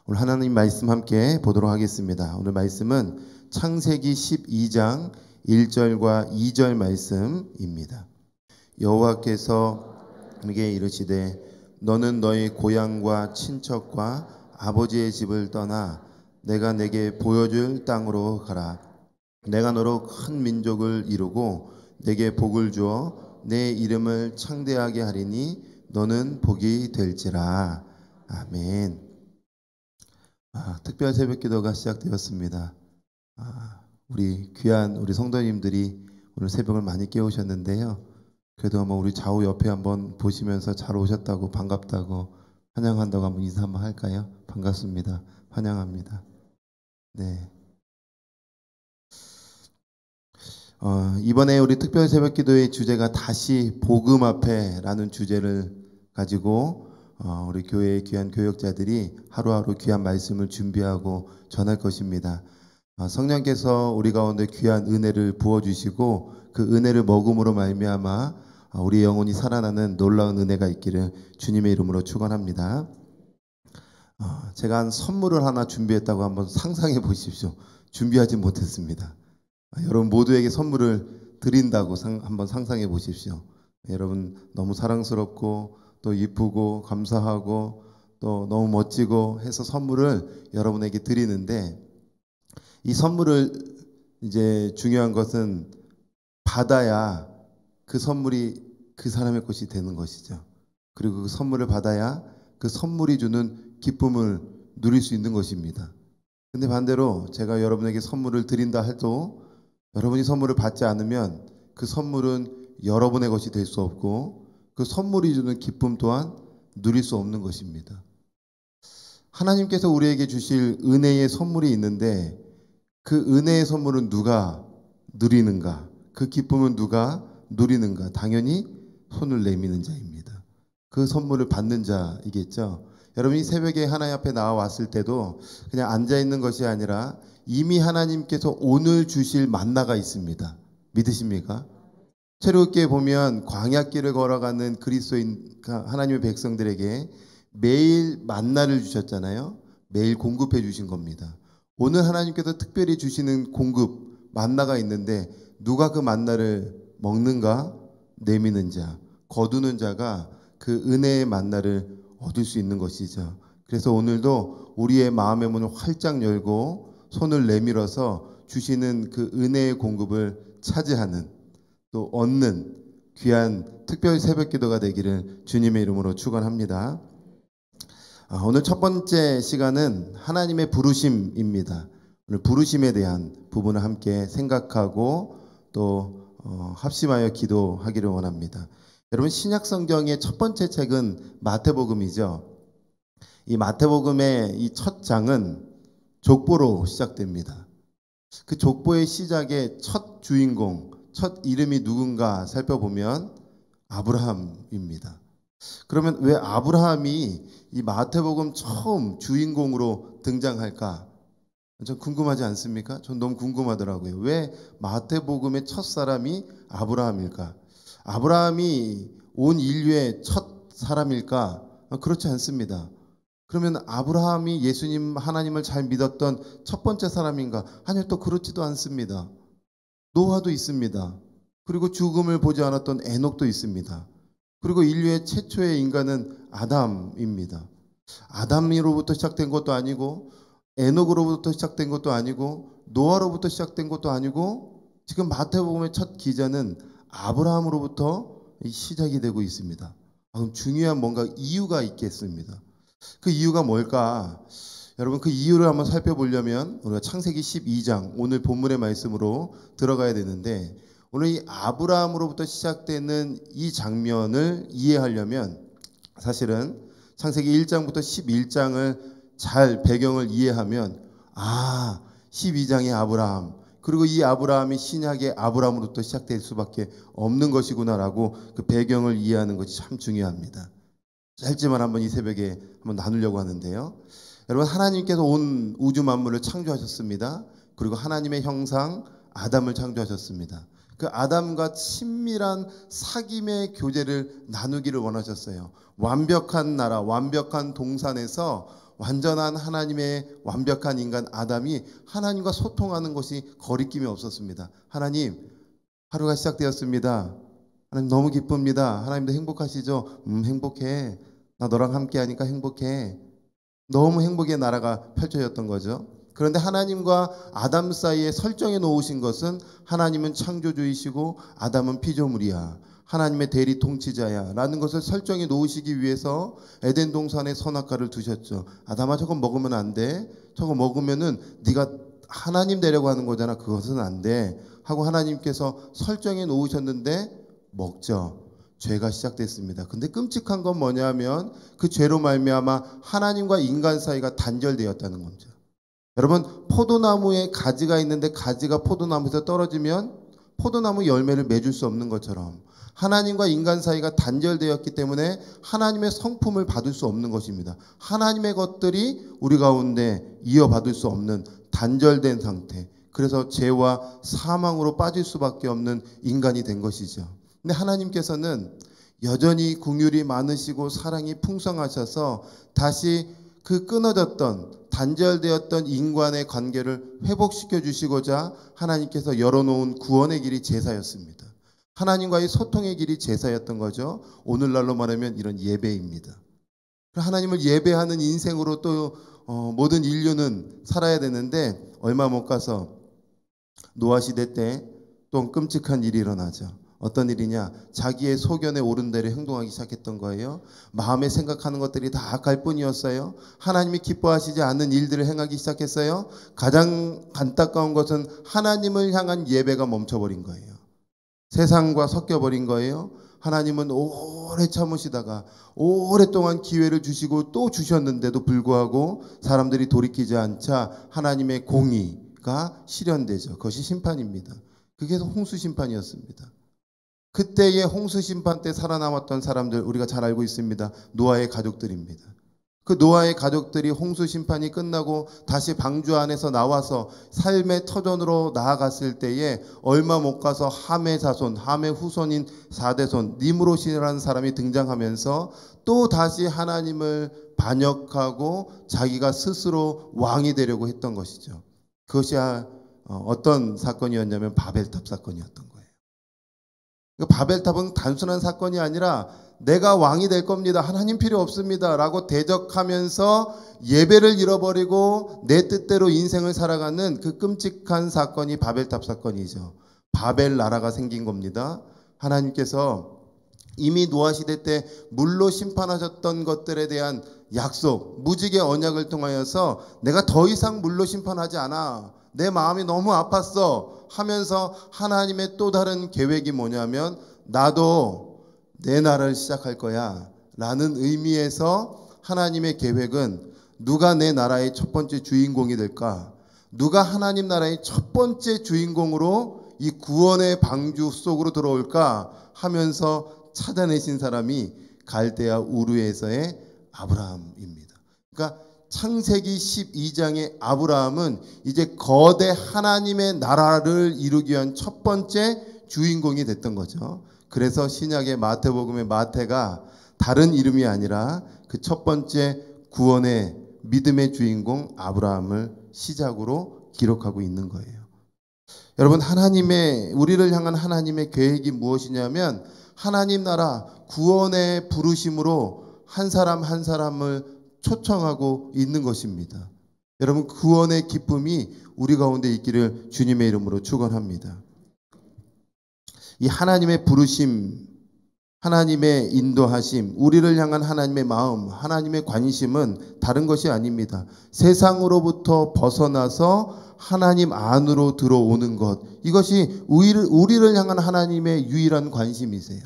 오늘 하나님 말씀 함께 보도록 하겠습니다. 오늘 말씀은 창세기 12장 1절과 2절 말씀입니다. 여호와께서 내게 이르시되 너는 너희 고향과 친척과 아버지의 집을 떠나 내가 내게 보여줄 땅으로 가라. 내가 너로 큰 민족을 이루고 내게 복을 주어 내 이름을 창대하게 하리니 너는 복이 될지라. 아멘. 특별 새벽 기도가 시작되었습니다. 우리 귀한 우리 성도님들이 오늘 새벽을 많이 깨우셨는데요. 그래도 한번 우리 좌우 옆에 한번 보시면서 잘 오셨다고, 반갑다고, 환영한다고 한번 인사 한번 할까요? 반갑습니다. 환영합니다. 네. 이번에 우리 특별 새벽 기도의 주제가 다시 복음 앞에라는 주제를 가지고 우리 교회의 귀한 교역자들이 하루하루 귀한 말씀을 준비하고 전할 것입니다. 성령께서 우리 가운데 귀한 은혜를 부어주시고 그 은혜를 먹음으로 말미암아 우리 영혼이 살아나는 놀라운 은혜가 있기를 주님의 이름으로 축원합니다. 제가 한 선물을 하나 준비했다고 한번 상상해 보십시오. 준비하지 못했습니다. 여러분 모두에게 선물을 드린다고 한번 상상해 보십시오. 여러분 너무 사랑스럽고 또 이쁘고 감사하고 또 너무 멋지고 해서 선물을 여러분에게 드리는데, 이 선물을 이제 중요한 것은 받아야 그 선물이 그 사람의 것이 되는 것이죠. 그리고 그 선물을 받아야 그 선물이 주는 기쁨을 누릴 수 있는 것입니다. 근데 반대로 제가 여러분에게 선물을 드린다 해도 여러분이 선물을 받지 않으면 그 선물은 여러분의 것이 될 수 없고 그 선물이 주는 기쁨 또한 누릴 수 없는 것입니다. 하나님께서 우리에게 주실 은혜의 선물이 있는데 그 은혜의 선물은 누가 누리는가? 그 기쁨은 누가 누리는가? 당연히 손을 내미는 자입니다. 그 선물을 받는 자이겠죠. 여러분이 새벽에 하나님 앞에 나와왔을 때도 그냥 앉아있는 것이 아니라 이미 하나님께서 오늘 주실 만나가 있습니다. 믿으십니까? 새롭게 보면 광야길을 걸어가는 그리스도인 하나님의 백성들에게 매일 만나를 주셨잖아요. 매일 공급해 주신 겁니다. 오늘 하나님께서 특별히 주시는 공급 만나가 있는데 누가 그 만나를 먹는가? 내미는 자, 거두는 자가 그 은혜의 만나를 얻을 수 있는 것이죠. 그래서 오늘도 우리의 마음의 문을 활짝 열고 손을 내밀어서 주시는 그 은혜의 공급을 차지하는, 또 얻는 귀한 특별 새벽 기도가 되기를 주님의 이름으로 축원합니다. 오늘 첫 번째 시간은 하나님의 부르심입니다. 오늘 부르심에 대한 부분을 함께 생각하고 또 합심하여 기도하기를 원합니다. 여러분 신약 성경의 첫 번째 책은 마태복음이죠. 이 마태복음의 이 첫 장은 족보로 시작됩니다. 그 족보의 시작의 첫 주인공, 첫 이름이 누군가 살펴보면 아브라함입니다. 그러면 왜 아브라함이 이 마태복음 처음 주인공으로 등장할까? 전 궁금하지 않습니까? 전 너무 궁금하더라고요. 왜 마태복음의 첫 사람이 아브라함일까? 아브라함이 온 인류의 첫 사람일까? 그렇지 않습니다. 그러면 아브라함이 예수님 하나님을 잘 믿었던 첫 번째 사람인가? 아니요, 또 그렇지도 않습니다. 노아도 있습니다. 그리고 죽음을 보지 않았던 에녹도 있습니다. 그리고 인류의 최초의 인간은 아담입니다. 아담으로부터 시작된 것도 아니고 에녹으로부터 시작된 것도 아니고 노아로부터 시작된 것도 아니고 지금 마태복음의 첫 기자는 아브라함으로부터 시작이 되고 있습니다. 그럼 중요한 뭔가 이유가 있겠습니다. 그 이유가 뭘까? 여러분 그 이유를 한번 살펴보려면 우리가 창세기 12장 오늘 본문의 말씀으로 들어가야 되는데, 오늘 이 아브라함으로부터 시작되는 이 장면을 이해하려면 사실은 창세기 1장부터 11장을 잘 배경을 이해하면 12장의 아브라함, 그리고 이 아브라함이 신약의 아브라함으로부터 시작될 수밖에 없는 것이구나라고 그 배경을 이해하는 것이 참 중요합니다. 짧지만 한번 이 새벽에 한번 나누려고 하는데요. 여러분 하나님께서 온 우주 만물을 창조하셨습니다. 그리고 하나님의 형상 아담을 창조하셨습니다. 그 아담과 친밀한 사귐의 교제를 나누기를 원하셨어요. 완벽한 나라, 완벽한 동산에서 완전한 하나님의 완벽한 인간 아담이 하나님과 소통하는 것이 거리낌이 없었습니다. 하나님, 하루가 시작되었습니다. 하나님 너무 기쁩니다. 하나님도 행복하시죠? 행복해. 나 너랑 함께 하니까 행복해. 너무 행복의 나라가 펼쳐졌던 거죠. 그런데 하나님과 아담 사이에 설정해 놓으신 것은 하나님은 창조주이시고 아담은 피조물이야. 하나님의 대리 통치자야 라는 것을 설정해 놓으시기 위해서 에덴 동산에 선악과를 두셨죠. 아담아, 저거 먹으면 안 돼. 저거 먹으면은 네가 하나님 되려고 하는 거잖아. 그것은 안 돼. 하고 하나님께서 설정해 놓으셨는데 먹죠. 죄가 시작됐습니다. 근데 끔찍한 건 뭐냐면 그 죄로 말미암아 하나님과 인간 사이가 단절되었다는 거죠. 여러분, 포도나무에 가지가 있는데 가지가 포도나무에서 떨어지면 포도나무 열매를 맺을 수 없는 것처럼 하나님과 인간 사이가 단절되었기 때문에 하나님의 성품을 받을 수 없는 것입니다. 하나님의 것들이 우리 가운데 이어받을 수 없는 단절된 상태. 그래서 죄와 사망으로 빠질 수밖에 없는 인간이 된 것이죠. 근데 하나님께서는 여전히 긍휼이 많으시고 사랑이 풍성하셔서 다시 그 끊어졌던 단절되었던 인간의 관계를 회복시켜 주시고자 하나님께서 열어놓은 구원의 길이 제사였습니다. 하나님과의 소통의 길이 제사였던 거죠. 오늘날로 말하면 이런 예배입니다. 하나님을 예배하는 인생으로 또 모든 인류는 살아야 되는데 얼마 못 가서 노아 시대 때 또 끔찍한 일이 일어나죠. 어떤 일이냐? 자기의 소견에 오른 대로 행동하기 시작했던 거예요. 마음에 생각하는 것들이 다 악할 뿐이었어요. 하나님이 기뻐하시지 않는 일들을 행하기 시작했어요. 가장 안타까운 것은 하나님을 향한 예배가 멈춰버린 거예요. 세상과 섞여버린 거예요. 하나님은 오래 참으시다가 오랫동안 기회를 주시고 또 주셨는데도 불구하고 사람들이 돌이키지 않자 하나님의 공의가 실현되죠. 그것이 심판입니다. 그게 홍수 심판이었습니다. 그때의 홍수 심판 때 살아남았던 사람들 우리가 잘 알고 있습니다. 노아의 가족들입니다. 그 노아의 가족들이 홍수 심판이 끝나고 다시 방주 안에서 나와서 삶의 터전으로 나아갔을 때에 얼마 못 가서 함의 자손, 함의 후손인 4대손 니므롯이라는 사람이 등장하면서 또 다시 하나님을 반역하고 자기가 스스로 왕이 되려고 했던 것이죠. 그것이 어떤 사건이었냐면 바벨탑 사건이었던 거예요. 바벨탑은 단순한 사건이 아니라 내가 왕이 될 겁니다. 하나님 필요 없습니다. 라고 대적하면서 예배를 잃어버리고 내 뜻대로 인생을 살아가는 그 끔찍한 사건이 바벨탑 사건이죠. 바벨 나라가 생긴 겁니다. 하나님께서 이미 노아 시대 때 물로 심판하셨던 것들에 대한 약속, 무지개 언약을 통하여서 내가 더 이상 물로 심판하지 않아. 내 마음이 너무 아팠어 하면서 하나님의 또 다른 계획이 뭐냐면 나도 내 나라를 시작할 거야 라는 의미에서 하나님의 계획은 누가 내 나라의 첫 번째 주인공이 될까? 누가 하나님 나라의 첫 번째 주인공으로 이 구원의 방주 속으로 들어올까 하면서 찾아내신 사람이 갈대아 우르에서의 아브라함입니다. 그러니까 창세기 12장의 아브라함은 이제 거대 하나님의 나라를 이루기 위한 첫 번째 주인공이 됐던 거죠. 그래서 신약의 마태복음의 마태가 다른 이름이 아니라 그 첫 번째 구원의 믿음의 주인공 아브라함을 시작으로 기록하고 있는 거예요. 여러분, 우리를 향한 하나님의 계획이 무엇이냐면 하나님 나라 구원의 부르심으로 한 사람 한 사람을 초청하고 있는 것입니다. 여러분, 구원의 기쁨이 우리 가운데 있기를 주님의 이름으로 축원합니다. 이 하나님의 부르심, 하나님의 인도하심, 우리를 향한 하나님의 마음, 하나님의 관심은 다른 것이 아닙니다. 세상으로부터 벗어나서 하나님 안으로 들어오는 것, 이것이 우리를 향한 하나님의 유일한 관심이세요.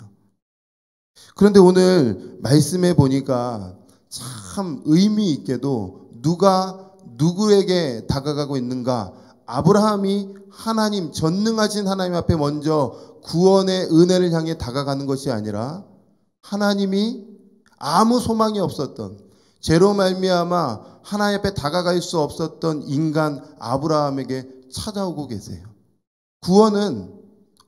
그런데 오늘 말씀해 보니까 참 의미 있게도 누가 누구에게 다가가고 있는가? 아브라함이 하나님, 전능하신 하나님 앞에 먼저 구원의 은혜를 향해 다가가는 것이 아니라 하나님이 아무 소망이 없었던, 죄로 말미암아 하나님 앞에 다가갈 수 없었던 인간 아브라함에게 찾아오고 계세요. 구원은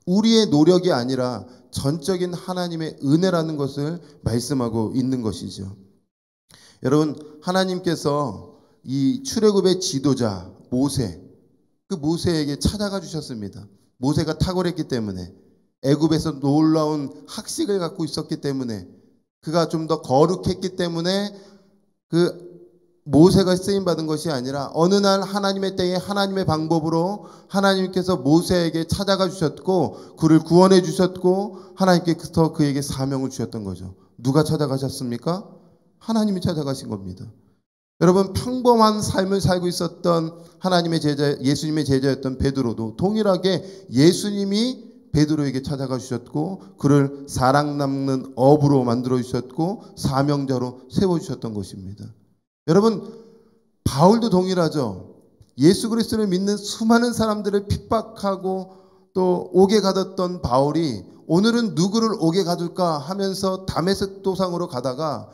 우리의 노력이 아니라 전적인 하나님의 은혜라는 것을 말씀하고 있는 것이죠. 여러분, 하나님께서 이 출애굽의 지도자 모세, 그 모세에게 찾아가 주셨습니다. 모세가 탁월했기 때문에, 애굽에서 놀라운 학식을 갖고 있었기 때문에, 그가 좀 더 거룩했기 때문에 그 모세가 쓰임받은 것이 아니라 어느 날 하나님의 때에 하나님의 방법으로 하나님께서 모세에게 찾아가 주셨고 그를 구원해 주셨고 하나님께서 그에게 사명을 주셨던 거죠. 누가 찾아가셨습니까? 하나님이 찾아가신 겁니다. 여러분, 평범한 삶을 살고 있었던 하나님의 제자, 예수님의 제자였던 베드로도 동일하게 예수님이 베드로에게 찾아가 주셨고 그를 사랑 남는 어부로 만들어 주셨고 사명자로 세워 주셨던 것입니다. 여러분, 바울도 동일하죠. 예수 그리스도를 믿는 수많은 사람들을 핍박하고 또 옥에 가뒀던 바울이 오늘은 누구를 옥에 가둘까 하면서 다메섹 도상으로 가다가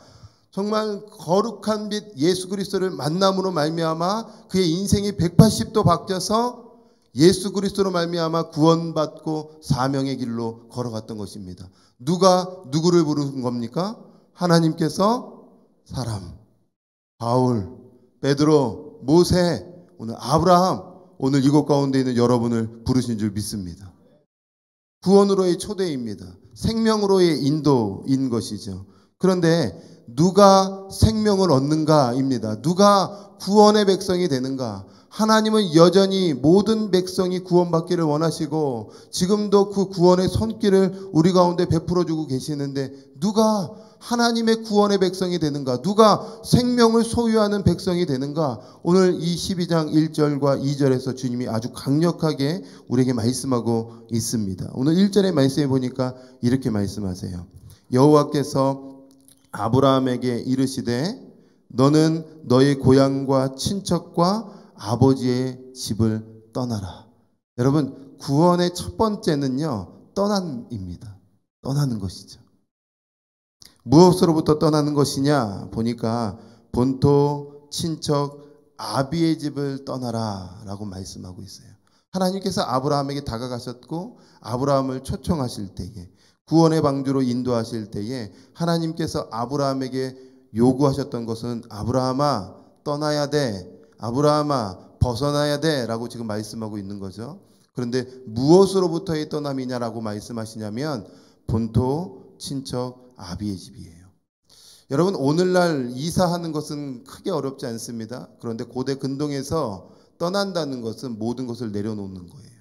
정말 거룩한 빛 예수 그리스도를 만남으로 말미암아 그의 인생이 180도 바뀌어서 예수 그리스도로 말미암아 구원받고 사명의 길로 걸어갔던 것입니다. 누가 누구를 부르는 겁니까? 하나님께서 사람, 바울, 베드로, 모세, 오늘 아브라함, 오늘 이곳 가운데 있는 여러분을 부르신 줄 믿습니다. 구원으로의 초대입니다. 생명으로의 인도인 것이죠. 그런데 누가 생명을 얻는가입니다. 누가 구원의 백성이 되는가? 하나님은 여전히 모든 백성이 구원받기를 원하시고 지금도 그 구원의 손길을 우리 가운데 베풀어주고 계시는데 누가 하나님의 구원의 백성이 되는가? 누가 생명을 소유하는 백성이 되는가? 오늘 이 12장 1절과 2절에서 주님이 아주 강력하게 우리에게 말씀하고 있습니다. 오늘 1절의 말씀에 보니까 이렇게 말씀하세요. 여호와께서 아브라함에게 이르시되 너는 너의 고향과 친척과 아버지의 집을 떠나라. 여러분, 구원의 첫 번째는요, 떠남입니다. 떠나는 것이죠. 무엇으로부터 떠나는 것이냐 보니까 본토, 친척, 아비의 집을 떠나라 라고 말씀하고 있어요. 하나님께서 아브라함에게 다가가셨고 아브라함을 초청하실 때에 구원의 방주로 인도하실 때에 하나님께서 아브라함에게 요구하셨던 것은 아브라함아 떠나야 돼, 아브라함아 벗어나야 돼 라고 지금 말씀하고 있는 거죠. 그런데 무엇으로부터의 떠남이냐라고 말씀하시냐면 본토, 친척, 아비의 집이에요. 여러분, 오늘날 이사하는 것은 크게 어렵지 않습니다. 그런데 고대 근동에서 떠난다는 것은 모든 것을 내려놓는 거예요.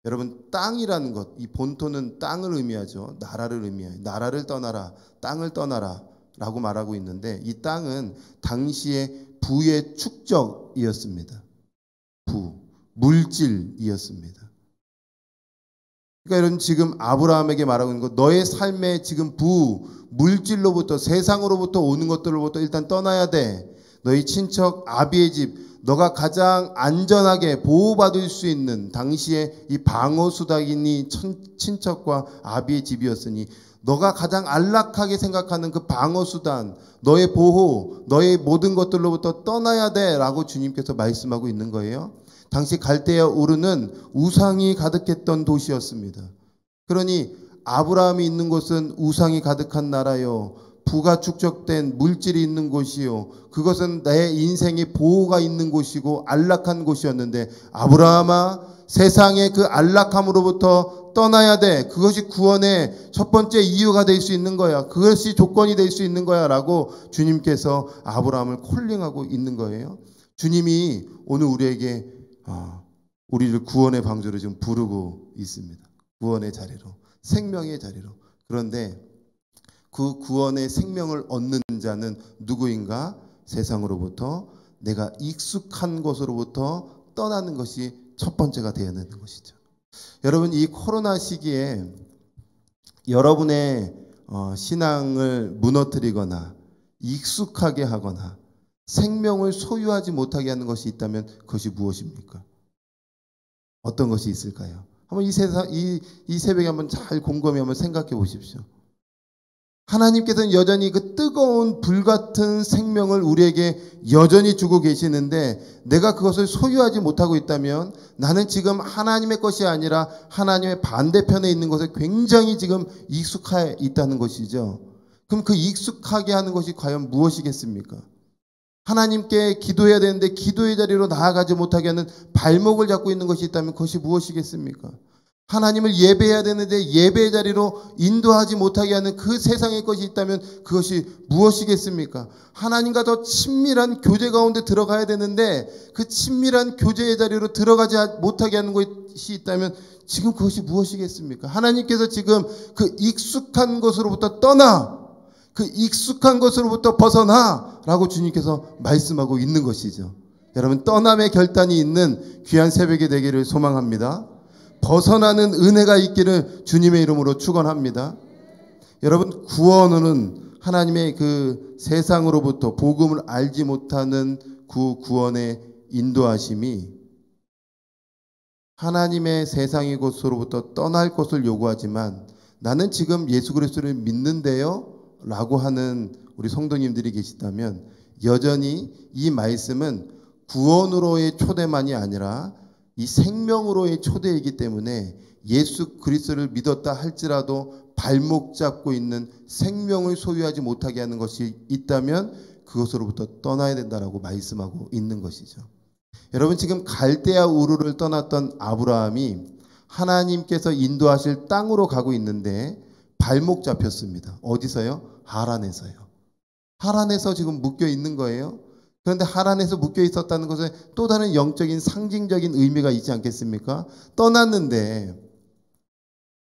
여러분, 땅이라는 것, 이 본토는 땅을 의미하죠. 나라를 의미해요. 나라를 떠나라, 땅을 떠나라 라고 말하고 있는데 이 땅은 당시에 부의 축적이었습니다. 부, 물질이었습니다. 그러니까 여러분, 지금 아브라함에게 말하고 있는 것, 너의 삶에 지금 물질로부터, 세상으로부터 오는 것들로부터 일단 떠나야 돼. 너희 친척 아비의 집, 너가 가장 안전하게 보호받을 수 있는 당시에 이 방어수단이 친척과 아비의 집이었으니 너가 가장 안락하게 생각하는 그 방어수단, 너의 보호, 너의 모든 것들로부터 떠나야 돼 라고 주님께서 말씀하고 있는 거예요. 당시 갈대아 우르는 우상이 가득했던 도시였습니다. 그러니 아브라함이 있는 곳은 우상이 가득한 나라요, 부가 축적된 물질이 있는 곳이요, 그것은 내 인생의 보호가 있는 곳이고 안락한 곳이었는데 아브라함아, 세상의 그 안락함으로부터 떠나야 돼. 그것이 구원의 첫 번째 이유가 될 수 있는 거야. 그것이 조건이 될 수 있는 거야 라고 주님께서 아브라함을 콜링하고 있는 거예요. 주님이 오늘 우리에게 우리를 구원의 방주로 지금 부르고 있습니다. 구원의 자리로, 생명의 자리로. 그런데 그 구원의 생명을 얻는 자는 누구인가? 세상으로부터, 내가 익숙한 곳으로부터 떠나는 것이 첫 번째가 되어야 되는 것이죠. 여러분, 이 코로나 시기에 여러분의 신앙을 무너뜨리거나 익숙하게 하거나 생명을 소유하지 못하게 하는 것이 있다면 그것이 무엇입니까? 어떤 것이 있을까요? 한번 이 새벽에 한번 잘 곰곰이 한번 생각해 보십시오. 하나님께서는 여전히 그 뜨거운 불같은 생명을 우리에게 여전히 주고 계시는데 내가 그것을 소유하지 못하고 있다면 나는 지금 하나님의 것이 아니라 하나님의 반대편에 있는 것에 굉장히 지금 익숙해 있다는 것이죠. 그럼 그 익숙하게 하는 것이 과연 무엇이겠습니까? 하나님께 기도해야 되는데 기도의 자리로 나아가지 못하게 하는 발목을 잡고 있는 것이 있다면 그것이 무엇이겠습니까? 하나님을 예배해야 되는데 예배의 자리로 인도하지 못하게 하는 그 세상의 것이 있다면 그것이 무엇이겠습니까? 하나님과 더 친밀한 교제 가운데 들어가야 되는데 그 친밀한 교제의 자리로 들어가지 못하게 하는 것이 있다면 지금 그것이 무엇이겠습니까? 하나님께서 지금 그 익숙한 것으로부터 떠나, 그 익숙한 것으로부터 벗어나 라고 주님께서 말씀하고 있는 것이죠. 여러분, 떠남의 결단이 있는 귀한 새벽이 되기를 소망합니다. 벗어나는 은혜가 있기를 주님의 이름으로 축원합니다. 여러분, 구원은 하나님의 그 세상으로부터 복음을 알지 못하는 그 구원의 인도하심이 하나님의 세상의 곳으로부터 떠날 것을 요구하지만 나는 지금 예수 그리스도를 믿는데요 라고 하는 우리 성도님들이 계시다면 여전히 이 말씀은 구원으로의 초대만이 아니라 이 생명으로의 초대이기 때문에 예수 그리스도를 믿었다 할지라도 발목 잡고 있는 생명을 소유하지 못하게 하는 것이 있다면 그것으로부터 떠나야 된다라고 말씀하고 있는 것이죠. 여러분, 지금 갈대아 우르를 떠났던 아브라함이 하나님께서 인도하실 땅으로 가고 있는데 발목 잡혔습니다. 어디서요? 하란에서요. 하란에서 지금 묶여 있는 거예요. 그런데 하란에서 묶여 있었다는 것은 또 다른 영적인 상징적인 의미가 있지 않겠습니까? 떠났는데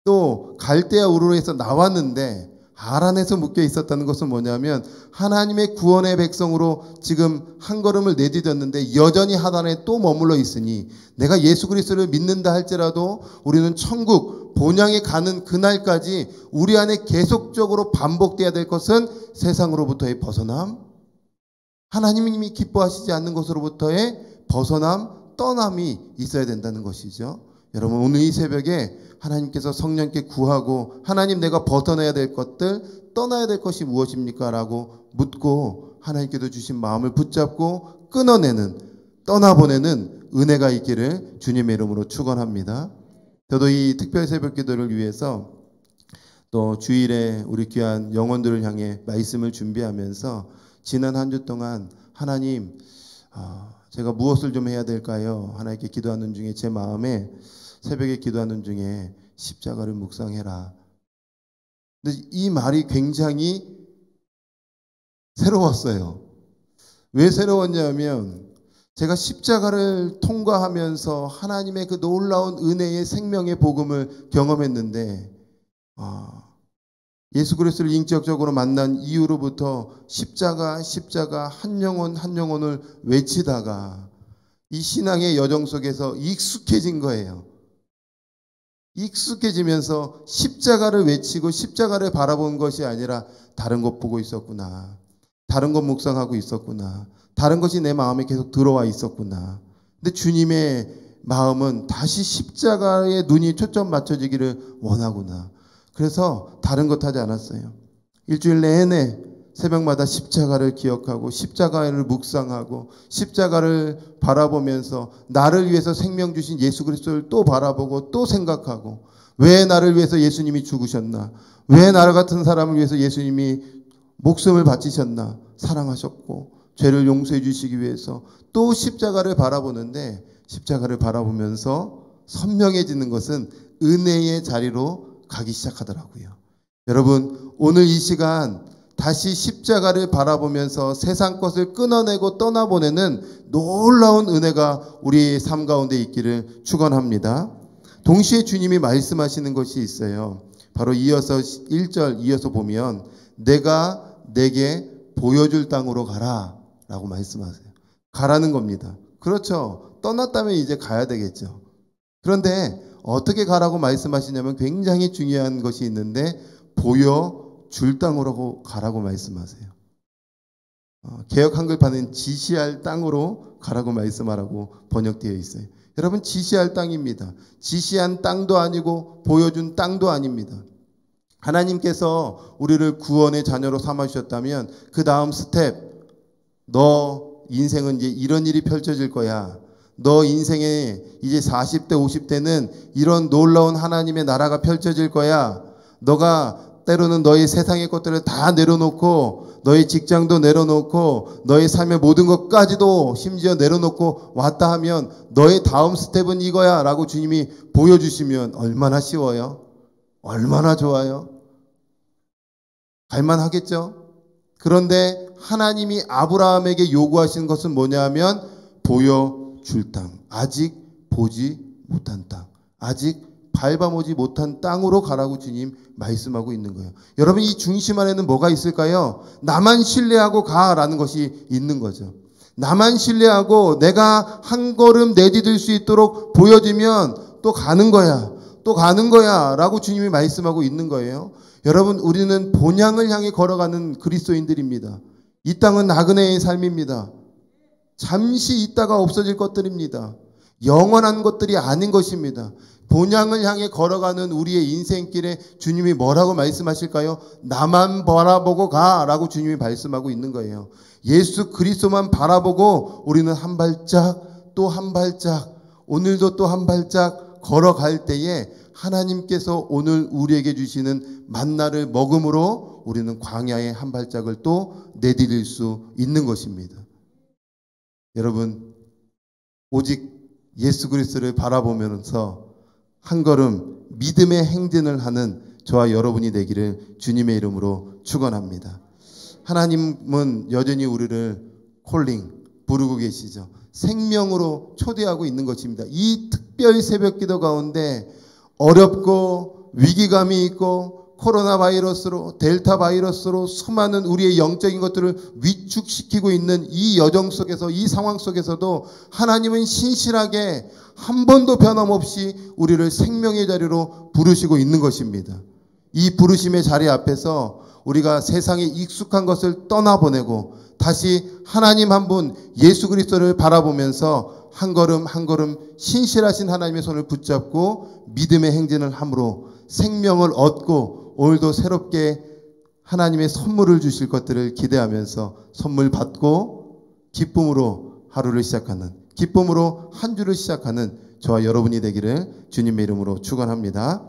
또 갈대아 우르에서 나왔는데 하란에서 묶여 있었다는 것은 뭐냐면 하나님의 구원의 백성으로 지금 한 걸음을 내디뎠는데 여전히 하란에 또 머물러 있으니 내가 예수 그리스도를 믿는다 할지라도 우리는 천국 본향에 가는 그날까지 우리 안에 계속적으로 반복돼야 될 것은 세상으로부터의 벗어남, 하나님이 기뻐하시지 않는 것으로부터의 벗어남, 떠남이 있어야 된다는 것이죠. 여러분, 오늘 이 새벽에 하나님께서 성령께 구하고 하나님, 내가 벗어나야 될 것들, 떠나야 될 것이 무엇입니까? 라고 묻고 하나님께서 주신 마음을 붙잡고 끊어내는, 떠나보내는 은혜가 있기를 주님의 이름으로 축원합니다. 저도 이 특별 새벽 기도를 위해서 또 주일에 우리 귀한 영혼들을 향해 말씀을 준비하면서 지난 한 주 동안 하나님, 제가 무엇을 좀 해야 될까요? 하나님께 기도하는 중에 제 마음에 새벽에 기도하는 중에 십자가를 묵상해라. 근데 이 말이 굉장히 새로웠어요. 왜 새로웠냐면 제가 십자가를 통과하면서 하나님의 그 놀라운 은혜의 생명의 복음을 경험했는데 예수 그리스도를 인격적으로 만난 이후로부터 십자가 한 영혼 한 영혼을 외치다가 이 신앙의 여정 속에서 익숙해진 거예요. 익숙해지면서 십자가를 외치고 십자가를 바라본 것이 아니라 다른 것 보고 있었구나. 다른 것 묵상하고 있었구나. 다른 것이 내 마음에 계속 들어와 있었구나. 근데 주님의 마음은 다시 십자가에 눈이 초점 맞춰지기를 원하구나. 그래서 다른 것 하지 않았어요. 일주일 내내 새벽마다 십자가를 기억하고 십자가를 묵상하고 십자가를 바라보면서 나를 위해서 생명 주신 예수 그리스도를 또 바라보고 또 생각하고 왜 나를 위해서 예수님이 죽으셨나? 왜 나를 같은 사람을 위해서 예수님이 목숨을 바치셨나? 사랑하셨고 죄를 용서해 주시기 위해서 또 십자가를 바라보는데 십자가를 바라보면서 선명해지는 것은 은혜의 자리로 가기 시작하더라고요. 여러분, 오늘 이 시간 다시 십자가를 바라보면서 세상 것을 끊어내고 떠나보내는 놀라운 은혜가 우리의 삶 가운데 있기를 축원합니다. 동시에 주님이 말씀하시는 것이 있어요. 바로 이어서 1절 이어서 보면 내가 내게 보여줄 땅으로 가라 라고 말씀하세요. 가라는 겁니다. 그렇죠. 떠났다면 이제 가야 되겠죠. 그런데 어떻게 가라고 말씀하시냐면 굉장히 중요한 것이 있는데 보여줄 땅으로 가라고 말씀하세요. 개역 한글판은 지시할 땅으로 가라고 말씀하라고 번역되어 있어요. 여러분, 지시할 땅입니다. 지시한 땅도 아니고 보여준 땅도 아닙니다. 하나님께서 우리를 구원의 자녀로 삼아주셨다면 그 다음 스텝, 너 인생은 이제 이런 일이 펼쳐질 거야. 너 인생에 이제 40대 50대는 이런 놀라운 하나님의 나라가 펼쳐질 거야. 너가 때로는 너의 세상의 것들을 다 내려놓고 너의 직장도 내려놓고 너의 삶의 모든 것까지도 심지어 내려놓고 왔다 하면 너의 다음 스텝은 이거야 라고 주님이 보여주시면 얼마나 쉬워요? 얼마나 좋아요? 갈만하겠죠? 그런데 하나님이 아브라함에게 요구하시는 것은 뭐냐 하면 보여줄 땅, 아직 보지 못한 땅, 아직 밟아보지 못한 땅으로 가라고 주님 말씀하고 있는 거예요. 여러분, 이 중심 안에는 뭐가 있을까요? 나만 신뢰하고 가라는 것이 있는 거죠. 나만 신뢰하고 내가 한 걸음 내디딜 수 있도록 보여지면 또 가는 거야. 또 가는 거야 라고 주님이 말씀하고 있는 거예요. 여러분, 우리는 본향을 향해 걸어가는 그리스도인들입니다. 이 땅은 나그네의 삶입니다. 잠시 있다가 없어질 것들입니다. 영원한 것들이 아닌 것입니다. 본향을 향해 걸어가는 우리의 인생길에 주님이 뭐라고 말씀하실까요? 나만 바라보고 가라고 주님이 말씀하고 있는 거예요. 예수 그리스도만 바라보고 우리는 한 발짝 또 한 발짝, 오늘도 또 한 발짝 걸어갈 때에 하나님께서 오늘 우리에게 주시는 만나를 먹음으로 우리는 광야의 한 발짝을 또 내디딜 수 있는 것입니다. 여러분, 오직 예수 그리스도를 바라보면서 한 걸음 믿음의 행진을 하는 저와 여러분이 되기를 주님의 이름으로 축원합니다. 하나님은 여전히 우리를 부르고 계시죠. 생명으로 초대하고 있는 것입니다. 이 특별 새벽 기도 가운데 어렵고 위기감이 있고 코로나 바이러스로, 델타 바이러스로 수많은 우리의 영적인 것들을 위축시키고 있는 이 여정 속에서, 이 상황 속에서도 하나님은 신실하게 한 번도 변함없이 우리를 생명의 자리로 부르시고 있는 것입니다. 이 부르심의 자리 앞에서 우리가 세상에 익숙한 것을 떠나보내고 다시 하나님 한 분 예수 그리스도를 바라보면서 한 걸음 한 걸음 신실하신 하나님의 손을 붙잡고 믿음의 행진을 함으로 생명을 얻고 오늘도 새롭게 하나님의 선물을 주실 것들을 기대하면서 선물 받고 기쁨으로 하루를 시작하는, 기쁨으로 한 주를 시작하는 저와 여러분이 되기를 주님의 이름으로 축원합니다.